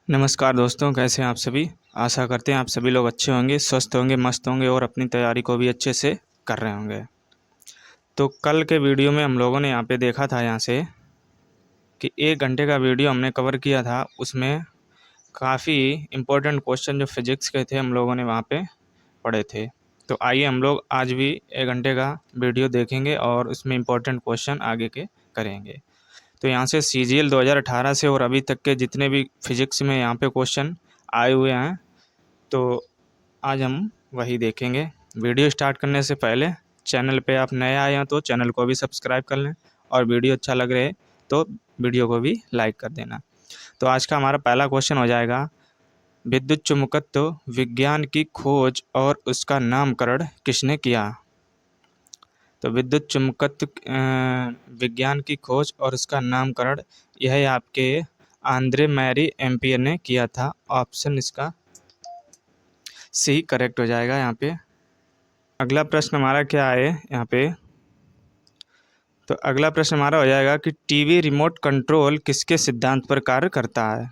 नमस्कार दोस्तों, कैसे हैं आप सभी। आशा करते हैं आप सभी लोग अच्छे होंगे, स्वस्थ होंगे, मस्त होंगे और अपनी तैयारी को भी अच्छे से कर रहे होंगे। तो कल के वीडियो में हम लोगों ने यहाँ पे देखा था यहाँ से कि 1 घंटे का वीडियो हमने कवर किया था। उसमें काफ़ी इम्पोर्टेंट क्वेश्चन जो फिज़िक्स के थे हम लोगों ने वहाँ पे पढ़े थे। तो आइए हम लोग आज भी 1 घंटे का वीडियो देखेंगे और उसमें इम्पोर्टेंट क्वेश्चन आगे के करेंगे। तो यहाँ से सीजीएल 2018 से और अभी तक के जितने भी फिज़िक्स में यहाँ पे क्वेश्चन आए हुए हैं, तो आज हम वही देखेंगे। वीडियो स्टार्ट करने से पहले चैनल पे आप नए आए हैं तो चैनल को भी सब्सक्राइब कर लें और वीडियो अच्छा लग रहा है तो वीडियो को भी लाइक कर देना। तो आज का हमारा पहला क्वेश्चन हो जाएगा, विद्युत चुम्बकत्व विज्ञान की खोज और उसका नामकरण किसने किया। तो विद्युत चुम्बकत्व विज्ञान की खोज और उसका नामकरण यह आपके आंद्रे मैरी एम्पियर ने किया था। ऑप्शन इसका सी करेक्ट हो जाएगा यहाँ पे। अगला प्रश्न हमारा क्या है यहाँ पे, तो अगला प्रश्न हमारा हो जाएगा कि टीवी रिमोट कंट्रोल किसके सिद्धांत पर कार्य करता है।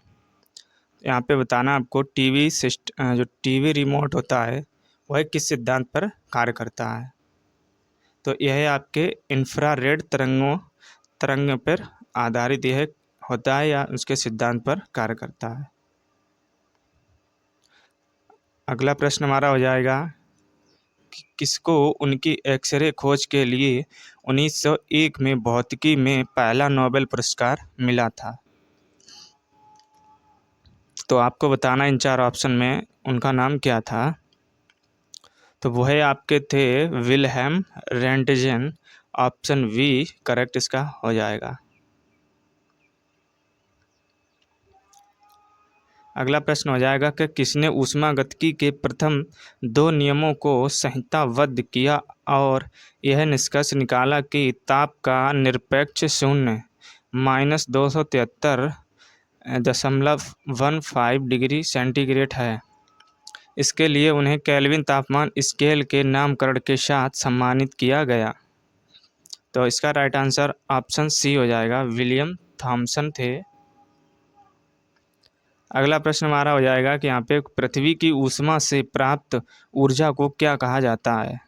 यहाँ पे बताना आपको जो टीवी रिमोट होता है वह किस सिद्धांत पर कार्य करता है। तो यह आपके इंफ्रारेड तरंग पर आधारित यह होता है या उसके सिद्धांत पर कार्य करता है। अगला प्रश्न हमारा हो जाएगा कि किसको उनकी एक्सरे खोज के लिए 1901 में भौतिकी में पहला नोबेल पुरस्कार मिला था। तो आपको बताना इन 4 ऑप्शन में उनका नाम क्या था। तो वह आपके थे विल्हेम रेंटजेन। ऑप्शन वी करेक्ट इसका हो जाएगा। अगला प्रश्न हो जाएगा कि किसने ऊष्मागतिकी के प्रथम 2 नियमों को संहिताबद्ध किया और यह निष्कर्ष निकाला कि ताप का निरपेक्ष शून्य -273.15 डिग्री सेंटीग्रेड है। इसके लिए उन्हें केल्विन तापमान स्केल के नामकरण के साथ सम्मानित किया गया। तो इसका राइट आंसर ऑप्शन सी हो जाएगा, विलियम थॉमसन थे। अगला प्रश्न हमारा हो जाएगा कि यहाँ पे पृथ्वी की ऊष्मा से प्राप्त ऊर्जा को क्या कहा जाता है।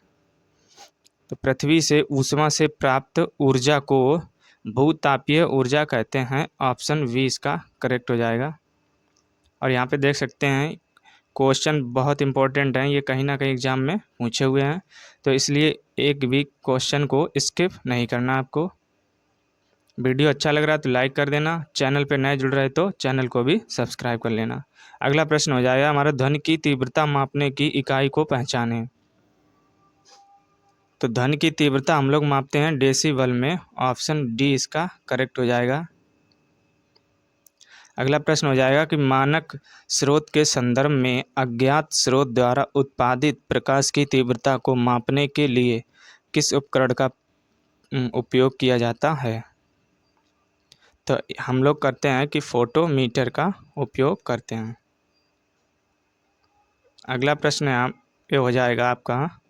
तो पृथ्वी से ऊष्मा से प्राप्त ऊर्जा को भूतापीय ऊर्जा कहते हैं। ऑप्शन वी इसका करेक्ट हो जाएगा। और यहाँ पे देख सकते हैं क्वेश्चन बहुत इंपॉर्टेंट हैं, ये कहीं ना कहीं एग्जाम में पूछे हुए हैं, तो इसलिए एक भी क्वेश्चन को स्किप नहीं करना आपको। वीडियो अच्छा लग रहा है तो लाइक कर देना, चैनल पे नए जुड़ रहे तो चैनल को भी सब्सक्राइब कर लेना। अगला प्रश्न हो जाएगा हमारा, ध्वनि की तीव्रता मापने की इकाई को पहचानें। तो ध्वनि की तीव्रता हम लोग मापते हैं डेसिबल में। ऑप्शन डी इसका करेक्ट हो जाएगा। अगला प्रश्न हो जाएगा कि मानक स्रोत के संदर्भ में अज्ञात स्रोत द्वारा उत्पादित प्रकाश की तीव्रता को मापने के लिए किस उपकरण का उपयोग किया जाता है। तो हम लोग करते हैं कि फोटोमीटर का उपयोग करते हैं। अगला प्रश्न ये हो जाएगा आपका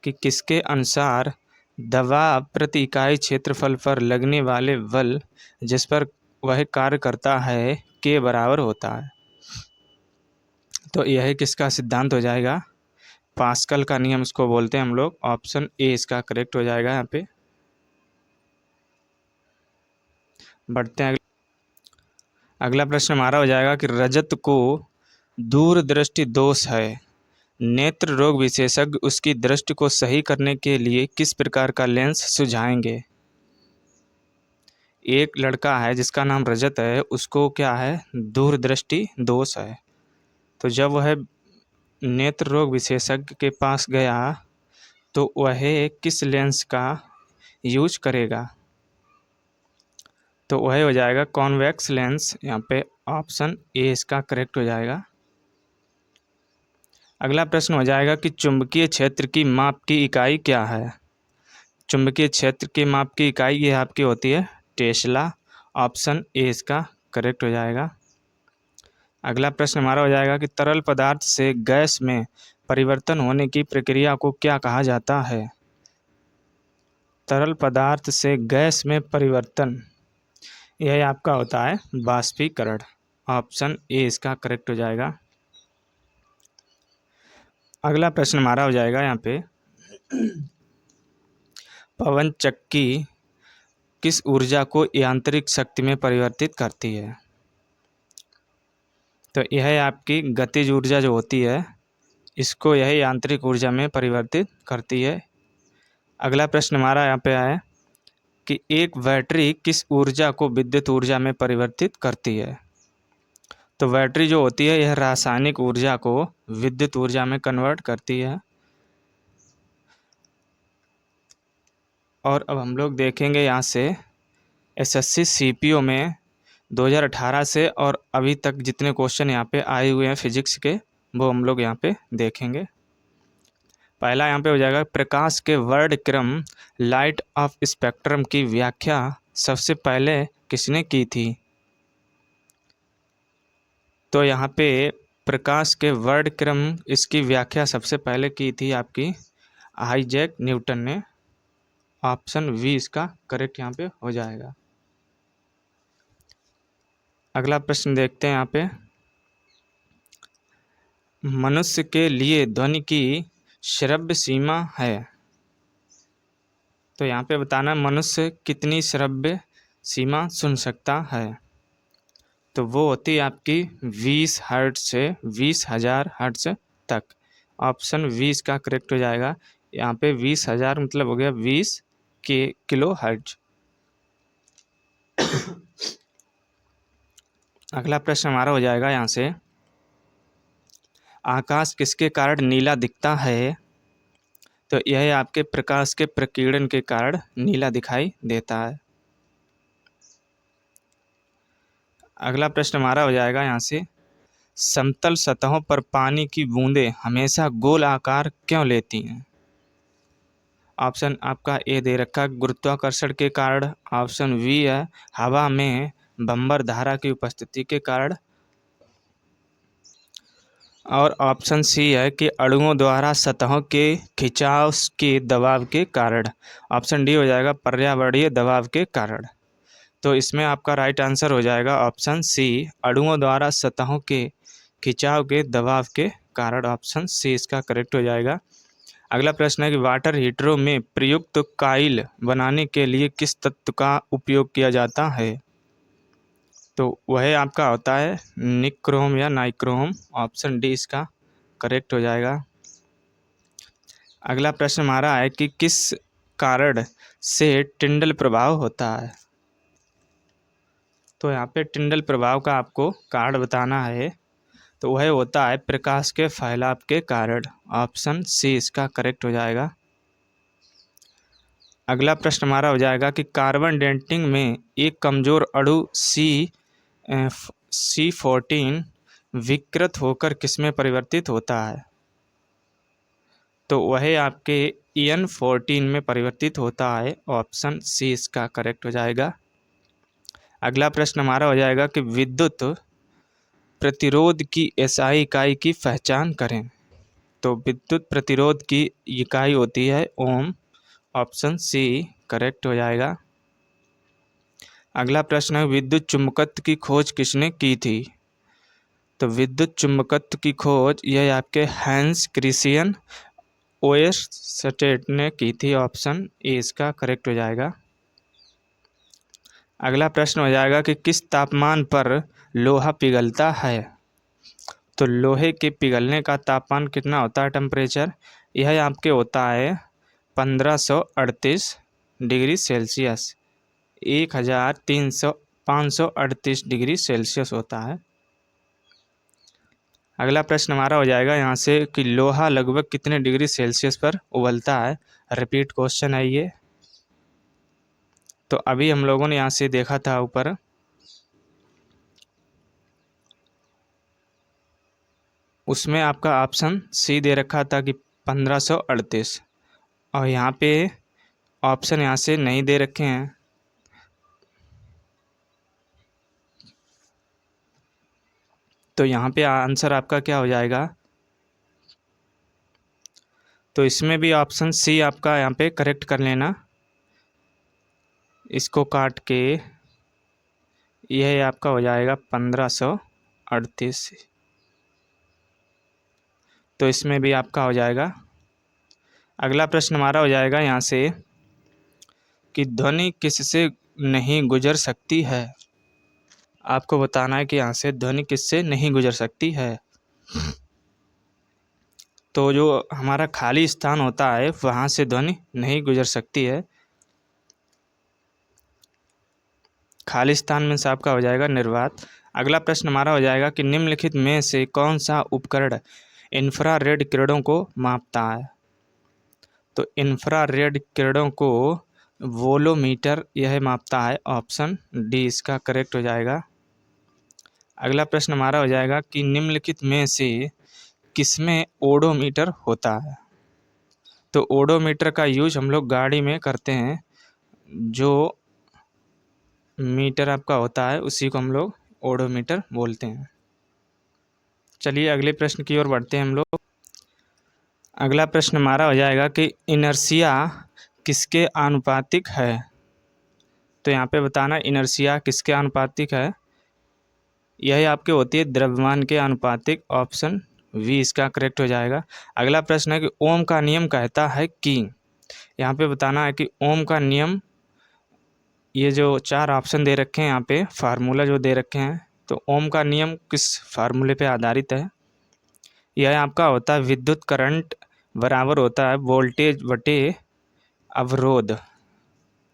कि किसके अनुसार दबाव प्रति इकाई क्षेत्रफल पर लगने वाले बल जिस पर वह कार्य करता है के बराबर होता है। तो यह किसका सिद्धांत हो जाएगा, पास्कल का नियम इसको बोलते हैं हम लोग। ऑप्शन ए इसका करेक्ट हो जाएगा। यहाँ पे बढ़ते हैं। अगला प्रश्न हमारा हो जाएगा कि रजत को दूरदृष्टि दोष है, नेत्र रोग विशेषज्ञ उसकी दृष्टि को सही करने के लिए किस प्रकार का लेंस सुझाएंगे। एक लड़का है जिसका नाम रजत है, उसको क्या है, दूरदृष्टि दोष है। तो जब वह नेत्र रोग विशेषज्ञ के पास गया तो वह किस लेंस का यूज करेगा। तो वह हो जाएगा कॉन्वेक्स लेंस। यहाँ पे ऑप्शन ए इसका करेक्ट हो जाएगा। अगला प्रश्न हो जाएगा कि चुंबकीय क्षेत्र की माप की इकाई क्या है। चुंबकीय क्षेत्र के माप की इकाई ये आपकी होती है टेस्ला। ऑप्शन ए इसका करेक्ट हो जाएगा। अगला प्रश्न हमारा हो जाएगा कि तरल पदार्थ से गैस में परिवर्तन होने की प्रक्रिया को क्या कहा जाता है। तरल पदार्थ से गैस में परिवर्तन यह आपका होता है बाष्पीकरण। ऑप्शन ए इसका करेक्ट हो जाएगा। अगला प्रश्न हमारा हो जाएगा यहाँ पे, पवन चक्की किस ऊर्जा को यांत्रिक शक्ति में परिवर्तित करती है? तो यह आपकी गतिज ऊर्जा जो होती है, इसको यह यांत्रिक ऊर्जा में परिवर्तित करती है। अगला प्रश्न हमारा यहाँ पे आया कि एक बैटरी किस ऊर्जा को विद्युत ऊर्जा में परिवर्तित करती है? तो बैटरी जो होती है यह रासायनिक ऊर्जा को विद्युत ऊर्जा में कन्वर्ट करती है। और अब हम लोग देखेंगे यहाँ से एसएससी सीपीओ में 2018 से और अभी तक जितने क्वेश्चन यहाँ पे आए हुए हैं फिजिक्स के, वो हम लोग यहाँ पे देखेंगे। पहला यहाँ पे हो जाएगा, प्रकाश के वर्ड क्रम लाइट ऑफ स्पेक्ट्रम की व्याख्या सबसे पहले किसने की थी? तो यहाँ पे प्रकाश के वर्ड क्रम इसकी व्याख्या सबसे पहले की थी आपकी आइजैक न्यूटन ने। ऑप्शन वी इसका करेक्ट यहाँ पे हो जाएगा। अगला प्रश्न देखते हैं यहाँ पे, मनुष्य के लिए ध्वनि की श्रव्य सीमा है। तो यहाँ पे बताना मनुष्य कितनी श्रव्य सीमा सुन सकता है? तो वो होती है आपकी 20 हर्ट्ज से 20,000 हर्ट्ज तक। ऑप्शन 20 का करेक्ट हो जाएगा। यहाँ पे 20,000 मतलब हो गया 20 के किलो हर्ट्ज। अगला प्रश्न हमारा हो जाएगा यहाँ से, आकाश किसके कारण नीला दिखता है? तो यह आपके प्रकाश के प्रकीर्णन के कारण नीला दिखाई देता है। अगला प्रश्न हमारा हो जाएगा यहाँ से, समतल सतहों पर पानी की बूंदें हमेशा गोल आकार क्यों लेती हैं? ऑप्शन आपका ए दे रखा, गुरुत्वाकर्षण के कारण। ऑप्शन बी है हवा में बंबर धारा की उपस्थिति के कारण। और ऑप्शन सी है कि अणुओं द्वारा सतहों के खिंचाव के दबाव के कारण। ऑप्शन डी हो जाएगा पर्यावरणीय दबाव के कारण। तो इसमें आपका राइट आंसर हो जाएगा ऑप्शन सी, अणुओं द्वारा सतहों के खिंचाव के दबाव के कारण। ऑप्शन सी इसका करेक्ट हो जाएगा। अगला प्रश्न है कि वाटर हीटरों में प्रयुक्त कॉइल बनाने के लिए किस तत्व का उपयोग किया जाता है? तो वह आपका होता है निक्रोम या नाइक्रोम। ऑप्शन डी इसका करेक्ट हो जाएगा। अगला प्रश्न हमारा है कि किस कारण से टिंडल प्रभाव होता है? तो यहाँ पे टिंडल प्रभाव का आपको कारण बताना है। तो वह होता है प्रकाश के फैलाव के कारण। ऑप्शन सी इसका करेक्ट हो जाएगा। अगला प्रश्न हमारा हो जाएगा कि कार्बन डेटिंग में एक कमजोर अणु C14 विकृत होकर किसमें परिवर्तित होता है? तो वह आपके EN14 में परिवर्तित होता है। ऑप्शन सी इसका करेक्ट हो जाएगा। अगला प्रश्न हमारा हो जाएगा कि विद्युत प्रतिरोध की SI इकाई की पहचान करें। तो विद्युत प्रतिरोध की इकाई होती है ओम। ऑप्शन सी करेक्ट हो जाएगा। अगला प्रश्न है, विद्युत चुम्बकत्व की खोज किसने की थी? तो विद्युत चुम्बकत्व की खोज यह आपके हैंस क्रिश्चियन ओयरस्टेड ने की थी। ऑप्शन ए इसका करेक्ट हो जाएगा। अगला प्रश्न हो जाएगा कि किस तापमान पर लोहा पिघलता है? तो लोहे के पिघलने का तापमान कितना होता है टेम्परेचर? यह आपके होता है 1538 डिग्री सेल्सियस। 538 डिग्री सेल्सियस होता है। अगला प्रश्न हमारा हो जाएगा यहाँ से कि लोहा लगभग कितने डिग्री सेल्सियस पर उबलता है? रिपीट क्वेश्चन है ये। तो अभी हम लोगों ने यहाँ से देखा था ऊपर, उसमें आपका ऑप्शन सी दे रखा था कि 1538, और यहाँ पे ऑप्शन यहाँ से नहीं दे रखे हैं। तो यहाँ पे आंसर आपका क्या हो जाएगा? तो इसमें भी ऑप्शन सी आपका यहाँ पे करेक्ट कर लेना। इसको काट के यह आपका हो जाएगा 1500 38। तो इसमें भी आपका हो जाएगा। अगला प्रश्न हमारा हो जाएगा यहाँ से कि ध्वनि किससे नहीं गुजर सकती है। आपको बताना है कि यहाँ से ध्वनि किससे नहीं गुजर सकती है। तो जो हमारा खाली स्थान होता है वहाँ से ध्वनि नहीं गुजर सकती है। खाली स्थान में से आपका हो जाएगा निर्वात। अगला प्रश्न हमारा हो जाएगा कि निम्नलिखित में से कौन सा उपकरण इंफ्रारेड किरणों को मापता है। तो इंफ्रारेड किरणों को वोलोमीटर यह मापता है। ऑप्शन डी इसका करेक्ट हो जाएगा। अगला प्रश्न हमारा हो जाएगा कि निम्नलिखित में से किसमें ओडोमीटर होता है। तो ओडोमीटर का यूज हम लोग गाड़ी में करते हैं। जो मीटर आपका होता है उसी को हम लोग ओडोमीटर बोलते हैं। चलिए अगले प्रश्न की ओर बढ़ते हैं हम लोग। अगला प्रश्न हमारा हो जाएगा कि इनर्शिया किसके आनुपातिक है। तो यहाँ पे बताना इनर्शिया किसके आनुपातिक है। यह आपके होती है द्रव्यमान के आनुपातिक। ऑप्शन वी इसका करेक्ट हो जाएगा। अगला प्रश्न है कि ओम का नियम कहता है कि, यहाँ पे बताना है कि ओम का नियम, ये जो चार ऑप्शन दे रखे हैं यहाँ पे फार्मूला जो दे रखे हैं, तो ओम का नियम किस फार्मूले पे आधारित है। यह आपका होता है विद्युत करंट बराबर होता है वोल्टेज बटे अवरोध।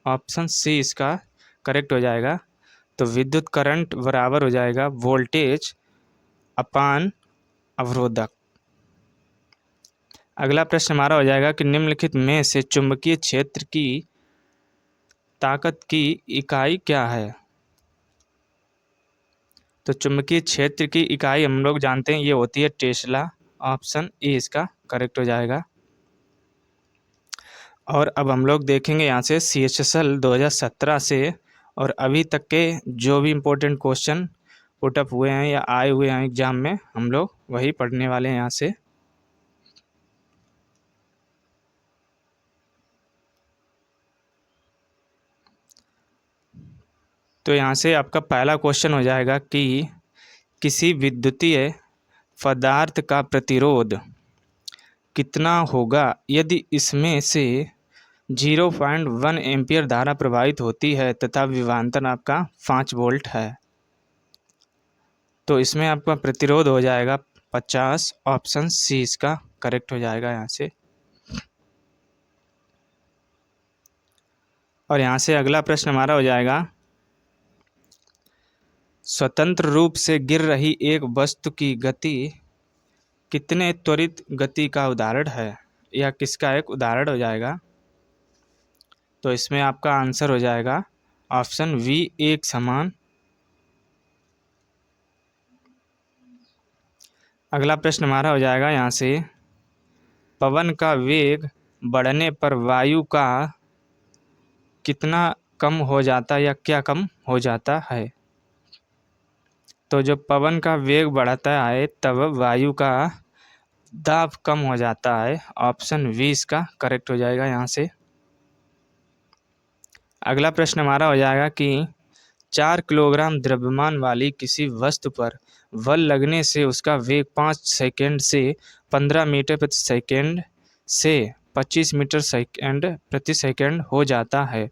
ऑप्शन सी इसका करेक्ट हो जाएगा। तो विद्युत करंट बराबर हो जाएगा वोल्टेज अपान अवरोधक। अगला प्रश्न हमारा हो जाएगा कि निम्नलिखित में से चुंबकीय क्षेत्र की ताकत की इकाई क्या है। तो चुंबकीय क्षेत्र की इकाई हम लोग जानते हैं ये होती है टेस्ला। ऑप्शन ए इसका करेक्ट हो जाएगा। और अब हम लोग देखेंगे यहाँ से CHSL 2017 से और अभी तक के जो भी इम्पोर्टेंट क्वेश्चन पुटअप हुए हैं या आए हुए हैं एग्जाम में, हम लोग वही पढ़ने वाले हैं यहाँ से। तो यहाँ से आपका पहला क्वेश्चन हो जाएगा कि किसी विद्युतीय पदार्थ का प्रतिरोध कितना होगा यदि इसमें से 0.1 एम्पियर धारा प्रवाहित होती है तथा विभवांतर आपका 5 वोल्ट है। तो इसमें आपका प्रतिरोध हो जाएगा 50। ऑप्शन सी इसका करेक्ट हो जाएगा यहाँ से। और यहाँ से अगला प्रश्न हमारा हो जाएगा, स्वतंत्र रूप से गिर रही एक वस्तु की गति कितने त्वरित गति का उदाहरण है, या किसका एक उदाहरण हो जाएगा। तो इसमें आपका आंसर हो जाएगा ऑप्शन वी एक समान। अगला प्रश्न हमारा हो जाएगा यहाँ से, पवन का वेग बढ़ने पर वायु का कितना कम हो जाता है या क्या कम हो जाता है। तो जब पवन का वेग बढ़ता है तब वायु का दाब कम हो जाता है। ऑप्शन वी इसका करेक्ट हो जाएगा यहाँ से। अगला प्रश्न हमारा हो जाएगा कि 4 किलोग्राम द्रव्यमान वाली किसी वस्तु पर बल लगने से उसका वेग 5 सेकंड से 15 मीटर प्रति सेकंड से 25 मीटर सेकंड प्रति सेकंड हो जाता है।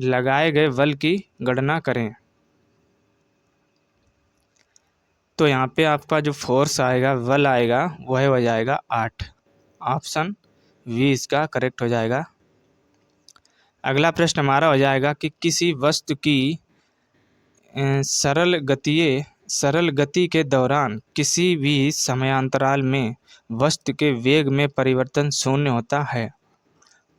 लगाए गए बल की गणना करें। तो यहाँ पे आपका जो फोर्स आएगा, बल आएगा, वह हो जाएगा 8। ऑप्शन वी इसका करेक्ट हो जाएगा। अगला प्रश्न हमारा हो जाएगा कि किसी वस्तु की सरल गति के दौरान किसी भी समयांतराल में वस्तु के वेग में परिवर्तन शून्य होता है।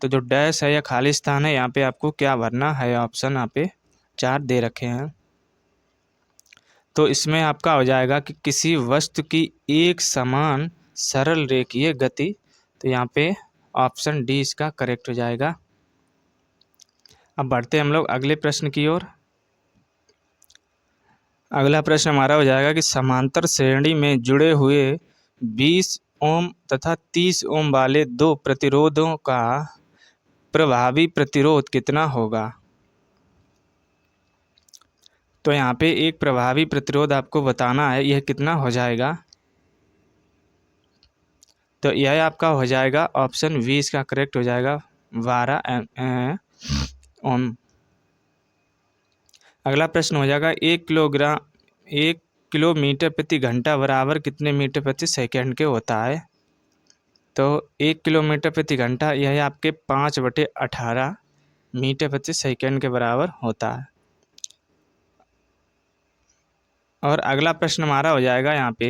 तो जो डैश है या खाली स्थान है यहाँ पे आपको क्या भरना है। ऑप्शन यहाँ पे 4 दे रखे हैं। तो इसमें आपका हो जाएगा कि किसी वस्तु की एक समान सरल रेखीय गति। तो यहाँ पे ऑप्शन डी इसका करेक्ट हो जाएगा। अब बढ़ते हैं हम लोग अगले प्रश्न की ओर। अगला प्रश्न हमारा हो जाएगा कि समांतर श्रेणी में जुड़े हुए 20 ओम तथा 30 ओम वाले दो प्रतिरोधों का प्रभावी प्रतिरोध कितना होगा। तो यहाँ पे एक प्रभावी प्रतिरोध आपको बताना है, यह कितना हो जाएगा। तो यह आपका हो जाएगा ऑप्शन 20 का करेक्ट हो जाएगा 12 ओम। अगला प्रश्न हो जाएगा 1 किलोमीटर प्रति घंटा बराबर कितने मीटर प्रति सेकंड के होता है। तो 1 किलोमीटर प्रति घंटा यह आपके 5/18 मीटर प्रति सेकंड के बराबर होता है। और अगला प्रश्न हमारा हो जाएगा यहाँ पे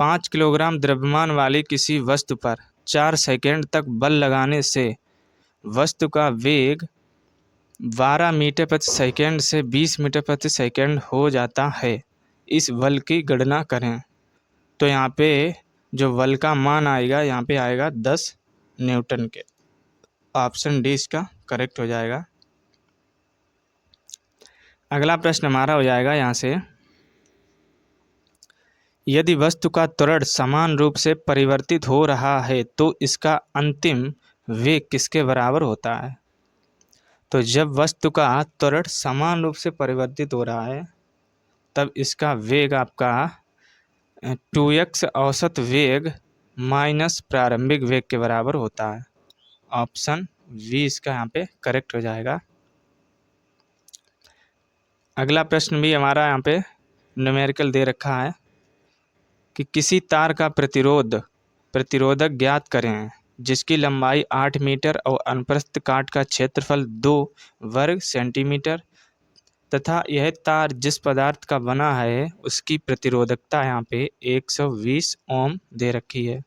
5 किलोग्राम द्रव्यमान वाली किसी वस्तु पर 4 सेकंड तक बल लगाने से वस्तु का वेग 12 मीटर प्रति सेकंड से 20 मीटर प्रति सेकंड हो जाता है। इस बल की गणना करें। तो यहाँ पे जो बल का मान आएगा यहाँ पे आएगा 10 न्यूटन के। ऑप्शन डी इसका करेक्ट हो जाएगा। अगला प्रश्न हमारा हो जाएगा यहाँ से यदि वस्तु का त्वरण समान रूप से परिवर्तित हो रहा है तो इसका अंतिम वेग किसके बराबर होता है। तो जब वस्तु का त्वरण समान रूप से परिवर्तित हो रहा है तब इसका वेग आपका 2x औसत वेग माइनस प्रारंभिक वेग के बराबर होता है। ऑप्शन 20 का यहाँ पे करेक्ट हो जाएगा। अगला प्रश्न भी हमारा यहाँ पे न्यूमेरिकल दे रखा है कि किसी तार का प्रतिरोधक ज्ञात करें जिसकी लंबाई 8 मीटर और अनुप्रस्थ काट का क्षेत्रफल 2 वर्ग सेंटीमीटर तथा यह तार जिस पदार्थ का बना है उसकी प्रतिरोधकता यहाँ पे 120 ओम दे रखी है।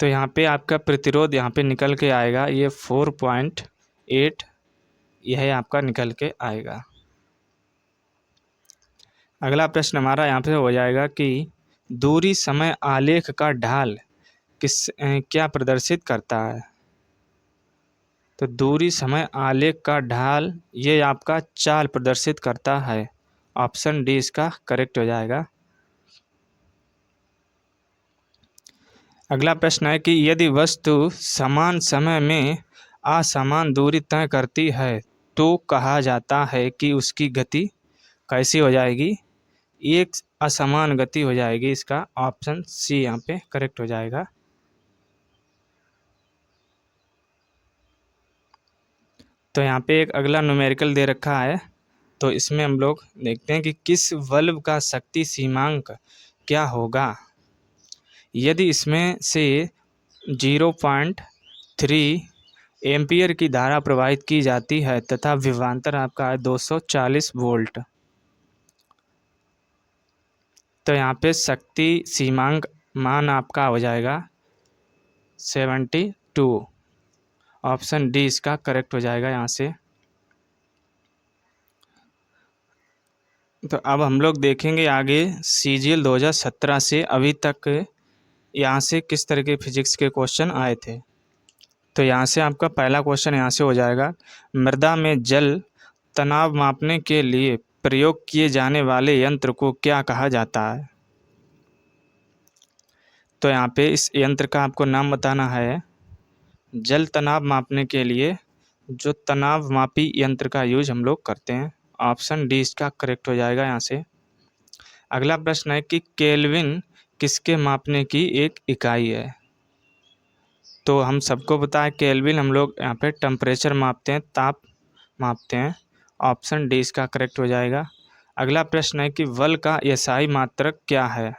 तो यहाँ पे आपका प्रतिरोध यहाँ पे निकल के आएगा ये 4.8 यह आपका निकल के आएगा। अगला प्रश्न हमारा यहाँ पे हो जाएगा कि दूरी समय आलेख का ढाल क्या प्रदर्शित करता है। तो दूरी समय आलेख का ढाल ये आपका चाल प्रदर्शित करता है। ऑप्शन डी इसका करेक्ट हो जाएगा। अगला प्रश्न है कि यदि वस्तु समान समय में असमान दूरी तय करती है तो कहा जाता है कि उसकी गति कैसी हो जाएगी। एक असमान गति हो जाएगी। इसका ऑप्शन सी यहाँ पे करेक्ट हो जाएगा। तो यहाँ पे एक अगला न्यूमेरिकल दे रखा है तो इसमें हम लोग देखते हैं कि किस बल्ब का शक्ति सीमांक क्या होगा। यदि इसमें से 0.3 एम्पियर की धारा प्रवाहित की जाती है तथा विभवांतर आपका है 240 वोल्ट तो यहाँ पे शक्ति सीमांक मान आपका हो जाएगा 72। ऑप्शन डी इसका करेक्ट हो जाएगा यहाँ से। तो अब हम लोग देखेंगे आगे CGL 2017 से अभी तक यहाँ से किस तरह के फिजिक्स के क्वेश्चन आए थे। तो यहाँ से आपका पहला क्वेश्चन यहाँ से हो जाएगा मृदा में जल तनाव मापने के लिए प्रयोग किए जाने वाले यंत्र को क्या कहा जाता है। तो यहाँ पे इस यंत्र का आपको नाम बताना है। जल तनाव मापने के लिए जो तनाव मापी यंत्र का यूज हम लोग करते हैं। ऑप्शन डी इसका करेक्ट हो जाएगा यहाँ से। अगला प्रश्न है कि केल्विन किसके मापने की एक इकाई है। तो हम सबको पता है केल्विन हम लोग यहाँ पे टेम्परेचर मापते हैं, ताप मापते हैं। ऑप्शन डी इसका करेक्ट हो जाएगा। अगला प्रश्न है कि बल का एसआई मात्रक क्या है।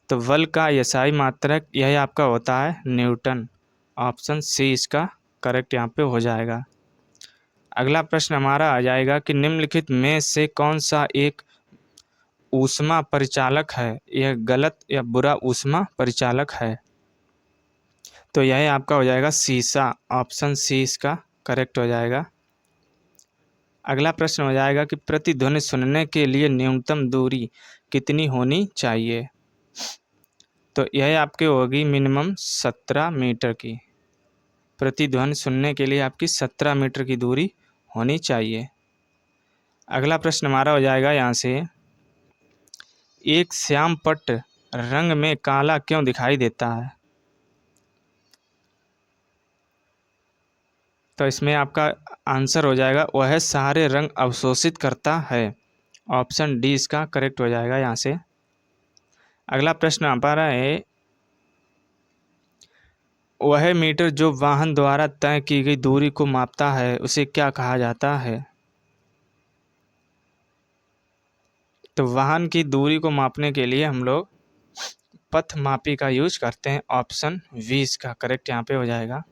तो बल का एसआई मात्रक यह आपका होता है न्यूटन। ऑप्शन सी इसका करेक्ट यहाँ पे हो जाएगा। अगला प्रश्न हमारा आ जाएगा कि निम्नलिखित में से कौन सा एक ऊष्मा परिचालक है, यह गलत या बुरा ऊष्मा परिचालक है। तो यह आपका हो जाएगा शीशा। ऑप्शन सी इसका करेक्ट हो जाएगा। अगला प्रश्न हो जाएगा कि प्रतिध्वनि सुनने के लिए न्यूनतम दूरी कितनी होनी चाहिए। तो यह आपके होगी मिनिमम 17 मीटर की। प्रतिध्वनि सुनने के लिए आपकी 17 मीटर की दूरी होनी चाहिए। अगला प्रश्न हमारा हो जाएगा यहाँ से एक श्याम पट्ट रंग में काला क्यों दिखाई देता है। तो इसमें आपका आंसर हो जाएगा वह सारे रंग अवशोषित करता है। ऑप्शन डी इसका करेक्ट हो जाएगा यहाँ से। अगला प्रश्न आ पा रहा है, वह मीटर जो वाहन द्वारा तय की गई दूरी को मापता है उसे क्या कहा जाता है? तो वाहन की दूरी को मापने के लिए हम लोग पथ मापी का यूज करते हैं। ऑप्शन 20 का करेक्ट यहाँ पे हो जाएगा।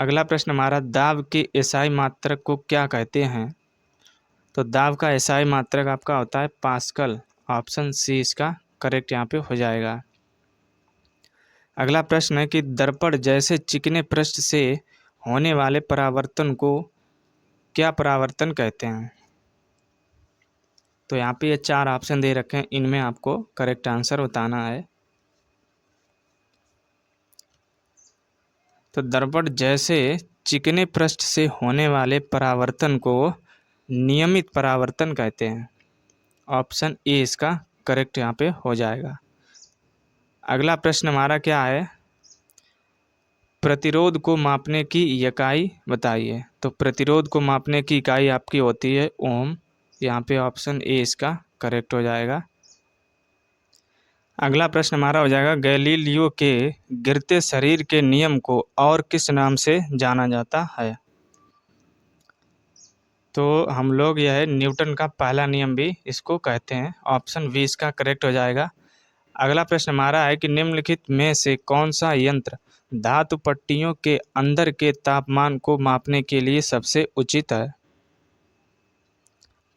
अगला प्रश्न हमारा, दाब के एसआई मात्रक को क्या कहते हैं? तो दाब का एसआई मात्रक आपका होता है पास्कल। ऑप्शन सी इसका करेक्ट यहाँ पे हो जाएगा। अगला प्रश्न है कि दर्पण जैसे चिकने पृष्ठ से होने वाले परावर्तन को क्या परावर्तन कहते हैं? तो यहाँ पे ये 4 ऑप्शन दे रखे हैं, इनमें आपको करेक्ट आंसर बताना है। तो दर्पण जैसे चिकने पृष्ठ से होने वाले परावर्तन को नियमित परावर्तन कहते हैं। ऑप्शन ए इसका करेक्ट यहाँ पे हो जाएगा। अगला प्रश्न हमारा क्या है, प्रतिरोध को मापने की इकाई बताइए। तो प्रतिरोध को मापने की इकाई आपकी होती है ओम। यहाँ पे ऑप्शन ए इसका करेक्ट हो जाएगा। अगला प्रश्न हमारा हो जाएगा, गैलीलियो के गिरते शरीर के नियम को और किस नाम से जाना जाता है? तो हम लोग यह न्यूटन का पहला नियम भी इसको कहते हैं। ऑप्शन 20 का करेक्ट हो जाएगा। अगला प्रश्न हमारा है कि निम्नलिखित में से कौन सा यंत्र धातु पट्टियों के अंदर के तापमान को मापने के लिए सबसे उचित है?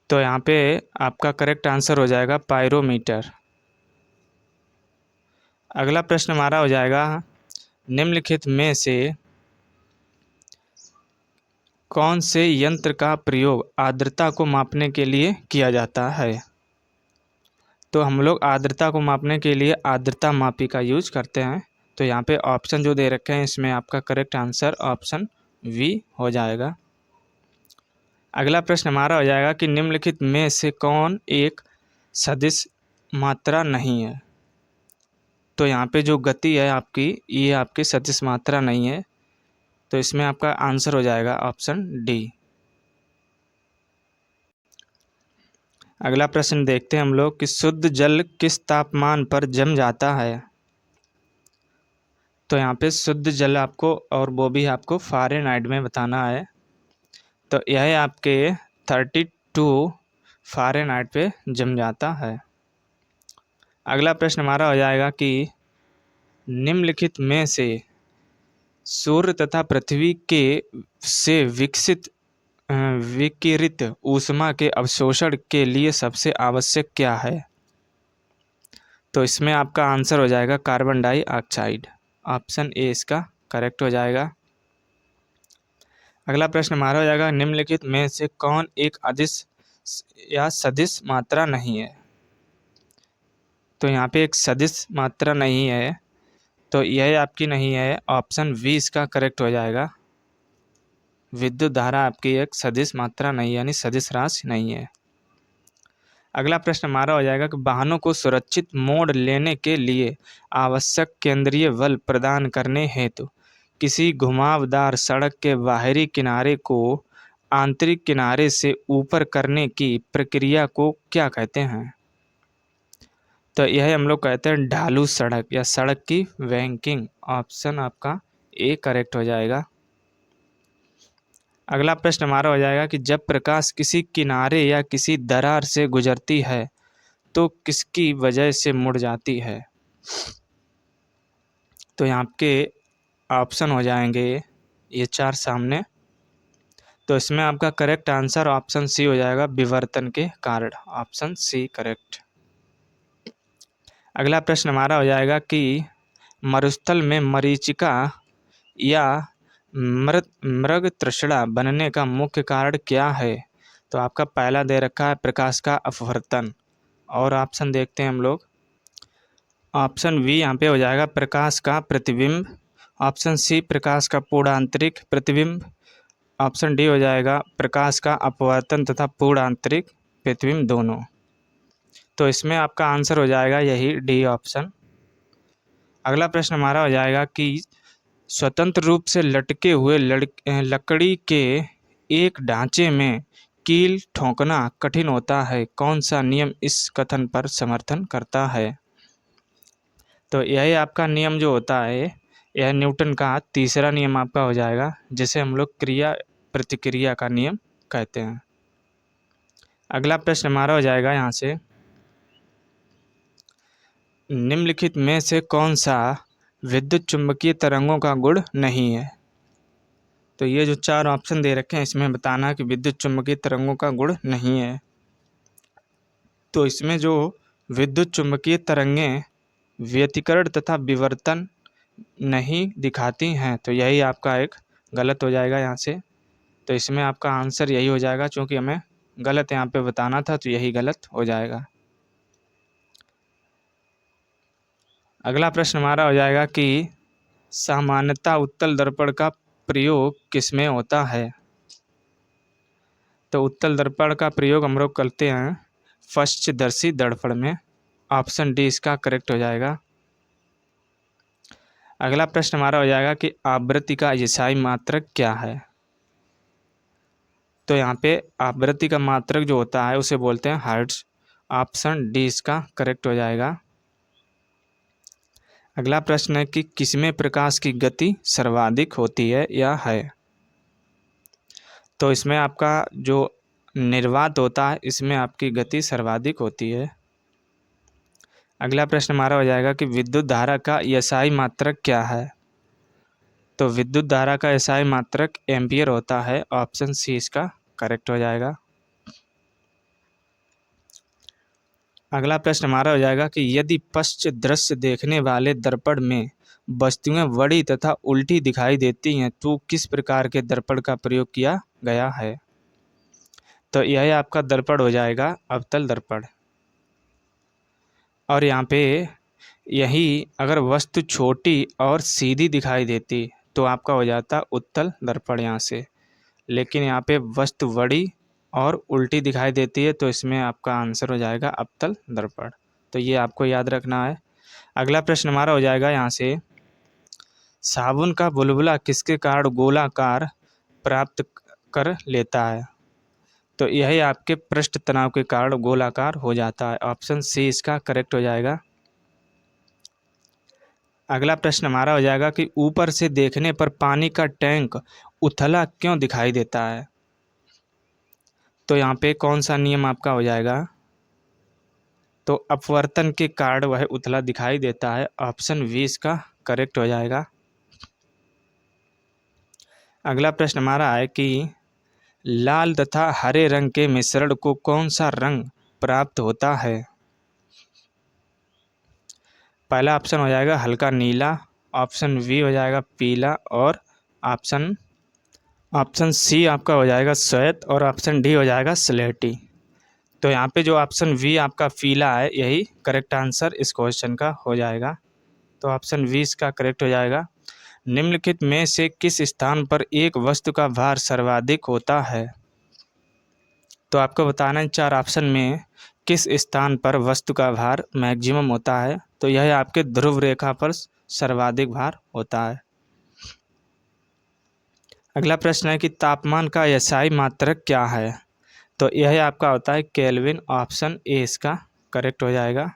तो यहाँ पे आपका करेक्ट आंसर हो जाएगा पायरोमीटर। अगला प्रश्न हमारा हो जाएगा, निम्नलिखित में से कौन से यंत्र का प्रयोग आर्द्रता को मापने के लिए किया जाता है? तो हम लोग आर्द्रता को मापने के लिए आर्द्रता मापी का यूज करते हैं। तो यहाँ पे ऑप्शन जो दे रखे हैं इसमें आपका करेक्ट आंसर ऑप्शन वी हो जाएगा। अगला प्रश्न हमारा हो जाएगा कि निम्नलिखित में से कौन एक सदिश मात्रा नहीं है? तो यहाँ पे जो गति है आपकी, ये आपकी सदिश मात्रा नहीं है। तो इसमें आपका आंसर हो जाएगा ऑप्शन डी। अगला प्रश्न देखते हैं हम लोग कि शुद्ध जल किस तापमान पर जम जाता है? तो यहाँ पे शुद्ध जल आपको, और वो भी आपको फ़ारेनहाइट में बताना है। तो यह आपके 32 फ़ारेनहाइट पे जम जाता है। अगला प्रश्न हमारा हो जाएगा कि निम्नलिखित में से सूर्य तथा पृथ्वी के से विकिरित ऊष्मा के अवशोषण के लिए सबसे आवश्यक क्या है? तो इसमें आपका आंसर हो जाएगा कार्बन डाइऑक्साइड। ऑप्शन ए इसका करेक्ट हो जाएगा। अगला प्रश्न हमारा हो जाएगा, निम्नलिखित में से कौन एक अदिश या सदिश मात्रा नहीं है? तो यहाँ पे एक सदिश मात्रा नहीं है, तो यह आपकी नहीं है। ऑप्शन 20 का करेक्ट हो जाएगा। विद्युत धारा आपकी एक सदिश मात्रा नहीं है, यानी सदिश राशि नहीं है। अगला प्रश्न हमारा हो जाएगा कि वाहनों को सुरक्षित मोड़ लेने के लिए आवश्यक केंद्रीय बल प्रदान करने हेतु किसी घुमावदार सड़क के बाहरी किनारे को आंतरिक किनारे से ऊपर करने की प्रक्रिया को क्या कहते हैं? तो यह हम लोग कहते हैं ढालू सड़क या सड़क की बैंकिंग। ऑप्शन आपका ए करेक्ट हो जाएगा। अगला प्रश्न हमारा हो जाएगा कि जब प्रकाश किसी किनारे या किसी दरार से गुजरती है तो किसकी वजह से मुड़ जाती है? तो यहाँ के ऑप्शन हो जाएंगे ये 4 सामने। तो इसमें आपका करेक्ट आंसर ऑप्शन सी हो जाएगा, विवर्तन के कारण। Option C correct. अगला प्रश्न हमारा हो जाएगा कि मरुस्थल में मरीचिका या मृग तृष्णा बनने का मुख्य कारण क्या है? तो आपका पहला दे रखा है प्रकाश का अपवर्तन, और ऑप्शन देखते हैं हम लोग। ऑप्शन बी यहाँ पे हो जाएगा प्रकाश का प्रतिबिंब। ऑप्शन सी प्रकाश का पूर्णांतरिक प्रतिबिंब। ऑप्शन डी हो जाएगा प्रकाश का अपवर्तन तथा पूर्णांतरिक प्रतिबिंब दोनों। तो इसमें आपका आंसर हो जाएगा यही डी ऑप्शन। अगला प्रश्न हमारा हो जाएगा कि स्वतंत्र रूप से लटके हुए लकड़ी के एक ढांचे में कील ठोंकना कठिन होता है, कौन सा नियम इस कथन पर समर्थन करता है? तो यही आपका नियम जो होता है, यह न्यूटन का तीसरा नियम आपका हो जाएगा, जिसे हम लोग क्रिया प्रतिक्रिया का नियम कहते हैं। अगला प्रश्न हमारा हो जाएगा यहाँ से, निम्नलिखित में से कौन सा विद्युत चुंबकीय तरंगों का गुण नहीं है? तो ये जो 4 ऑप्शन दे रखे हैं, इसमें बताना है कि विद्युत चुंबकीय तरंगों का गुण नहीं है। तो इसमें जो विद्युत चुंबकीय तरंगें व्यतिकरण तथा विवर्तन नहीं दिखाती हैं, तो यही आपका एक गलत हो जाएगा यहाँ से। तो इसमें आपका आंसर यही हो जाएगा, क्योंकि हमें गलत यहाँ पे बताना था, तो यही गलत हो जाएगा। अगला प्रश्न हमारा हो जाएगा कि सामान्यतः उत्तल दर्पण का प्रयोग किसमें होता है? तो उत्तल दर्पण का प्रयोग हम लोग करते हैं पश्चदर्शी दर्पण में। ऑप्शन डी इसका करेक्ट हो जाएगा। अगला प्रश्न हमारा हो जाएगा कि आवृत्ति का ईसाई मात्रक क्या है? तो यहाँ पे आवृत्ति का मात्रक जो होता है उसे बोलते हैं हर्ट्ज। ऑप्शन डी इसका करेक्ट हो जाएगा। अगला प्रश्न है कि किसमें प्रकाश की गति सर्वाधिक होती है या है? तो इसमें आपका जो निर्वात होता है, इसमें आपकी गति सर्वाधिक होती है। अगला प्रश्न हमारा हो जाएगा कि विद्युत धारा का एसआई मात्रक क्या है? तो विद्युत धारा का एसआई मात्रक एम्पियर होता है। ऑप्शन सी इसका करेक्ट हो जाएगा। अगला प्रश्न हमारा हो जाएगा कि यदि पश्च दृश्य देखने वाले दर्पण में वस्तुएं बड़ी तथा उल्टी दिखाई देती हैं, तो किस प्रकार के दर्पण का प्रयोग किया गया है? तो यह आपका दर्पण हो जाएगा अवतल दर्पण। और यहाँ पे यही अगर वस्तु छोटी और सीधी दिखाई देती तो आपका हो जाता उत्तल दर्पण यहाँ से, लेकिन यहाँ पे वस्तु बड़ी और उल्टी दिखाई देती है, तो इसमें आपका आंसर हो जाएगा अवतल दर्पण। तो ये आपको याद रखना है। अगला प्रश्न हमारा हो जाएगा यहाँ से, साबुन का बुलबुला किसके कारण गोलाकार प्राप्त कर लेता है? तो यही आपके पृष्ठ तनाव के कारण गोलाकार हो जाता है। ऑप्शन सी इसका करेक्ट हो जाएगा। अगला प्रश्न हमारा हो जाएगा कि ऊपर से देखने पर पानी का टैंक उथला क्यों दिखाई देता है? तो यहाँ पे कौन सा नियम आपका हो जाएगा? तो अपवर्तन के कारण वह उथला दिखाई देता है। ऑप्शन 20 का करेक्ट हो जाएगा। अगला प्रश्न हमारा है कि लाल तथा हरे रंग के मिश्रण को कौन सा रंग प्राप्त होता है? पहला ऑप्शन हो जाएगा हल्का नीला, ऑप्शन बी हो जाएगा पीला, और ऑप्शन सी आपका हो जाएगा श्वेत, और ऑप्शन डी हो जाएगा स्लेटी। तो यहाँ पे जो ऑप्शन बी आपका पीला है, यही करेक्ट आंसर इस क्वेश्चन का हो जाएगा। तो ऑप्शन 20 का करेक्ट हो जाएगा। निम्नलिखित में से किस स्थान पर एक वस्तु का भार सर्वाधिक होता है? तो आपको बताना है 4 ऑप्शन में किस स्थान पर वस्तु का भार मैक्सिमम होता है। तो यह आपके ध्रुव रेखा पर सर्वाधिक भार होता है। अगला प्रश्न है कि तापमान का एसआई मात्रक क्या है? तो यह आपका होता है केल्विन। ऑप्शन ए इसका करेक्ट हो जाएगा।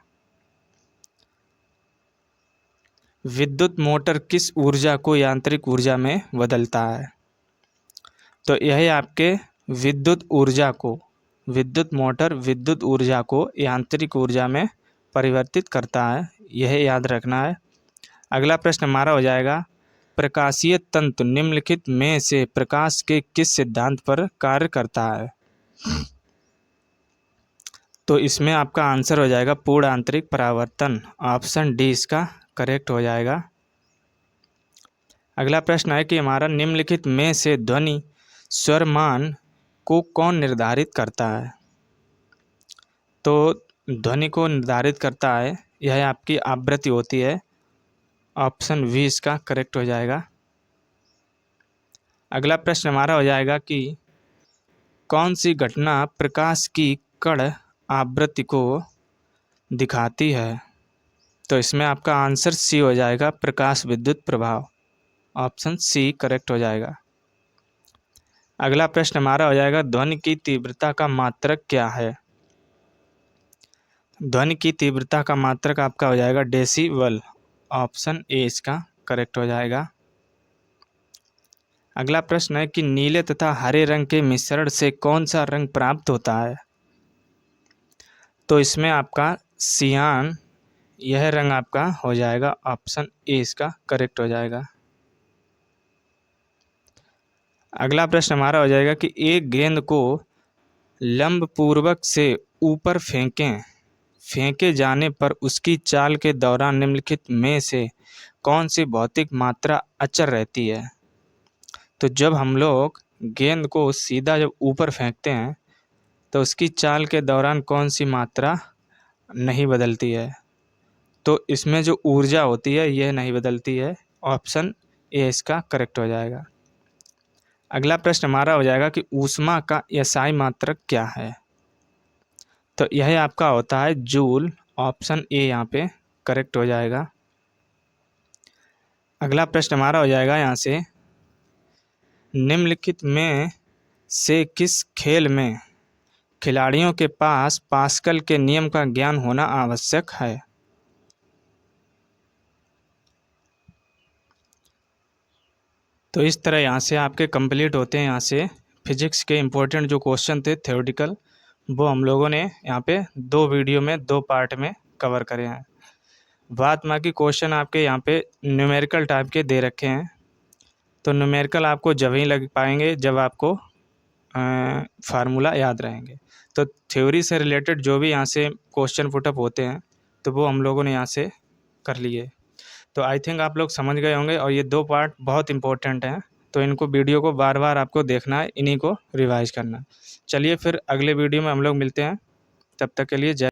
विद्युत मोटर किस ऊर्जा को यांत्रिक ऊर्जा में बदलता है? तो यह आपके विद्युत मोटर विद्युत ऊर्जा को यांत्रिक ऊर्जा में परिवर्तित करता है, यह याद रखना है। अगला प्रश्न हमारा हो जाएगा, प्रकाशीय तंतु निम्नलिखित में से प्रकाश के किस सिद्धांत पर कार्य करता है? तो इसमें आपका आंसर हो जाएगा पूर्ण आंतरिक परावर्तन। ऑप्शन डी इसका करेक्ट हो जाएगा। अगला प्रश्न है कि हमारा निम्नलिखित में से ध्वनि स्वर मान को कौन निर्धारित करता है? तो ध्वनि को निर्धारित करता है, यह आपकी आवृत्ति होती है। ऑप्शन 20 का करेक्ट हो जाएगा। अगला प्रश्न हमारा हो जाएगा कि कौन सी घटना प्रकाश की कण आवृत्ति को दिखाती है? तो इसमें आपका आंसर सी हो जाएगा प्रकाश विद्युत प्रभाव। ऑप्शन सी करेक्ट हो जाएगा। अगला प्रश्न हमारा हो जाएगा ध्वनि की तीव्रता का मात्रक क्या है। ध्वनि की तीव्रता का मात्रक आपका हो जाएगा डेसिबल। ऑप्शन ए इसका करेक्ट हो जाएगा। अगला प्रश्न है कि नीले तथा हरे रंग के मिश्रण से कौन सा रंग प्राप्त होता है। तो इसमें आपका सियान यह रंग आपका हो जाएगा। ऑप्शन ए इसका करेक्ट हो जाएगा। अगला प्रश्न हमारा हो जाएगा कि एक गेंद को लंब पूर्वक से ऊपर फेंके जाने पर उसकी चाल के दौरान निम्नलिखित में से कौन सी भौतिक मात्रा अचर रहती है। तो जब हम लोग गेंद को सीधा जब ऊपर फेंकते हैं तो उसकी चाल के दौरान कौन सी मात्रा नहीं बदलती है। तो इसमें जो ऊर्जा होती है यह नहीं बदलती है। ऑप्शन ए इसका करेक्ट हो जाएगा। अगला प्रश्न हमारा हो जाएगा कि ऊष्मा का एसआई मात्रक क्या है। तो यह आपका होता है जूल। ऑप्शन ए यहाँ पे करेक्ट हो जाएगा। अगला प्रश्न हमारा हो जाएगा यहाँ से निम्नलिखित में से किस खेल में खिलाड़ियों के पास पास्कल के नियम का ज्ञान होना आवश्यक है। तो इस तरह यहाँ से आपके कंप्लीट होते हैं यहाँ से फिजिक्स के इम्पोर्टेंट जो क्वेश्चन थे थ्योरेटिकल, वो हम लोगों ने यहाँ पे 2 वीडियो में 2 पार्ट में कवर करे हैं। बात बाकी क्वेश्चन आपके यहाँ पे न्यूमेरिकल टाइप के दे रखे हैं। तो न्यूमेरिकल आपको जब ही लग पाएंगे जब आपको फार्मूला याद रहेंगे। तो थ्योरी से रिलेटेड जो भी यहाँ से क्वेश्चन पुटअप होते हैं तो वो हम लोगों ने यहाँ से कर लिए। तो आई थिंक आप लोग समझ गए होंगे और ये 2 पार्ट बहुत इंपॉर्टेंट हैं। तो इनको वीडियो को बार बार आपको देखना है, इन्हीं को रिवाइज करना है। चलिए फिर अगले वीडियो में हम लोग मिलते हैं। तब तक के लिए जय।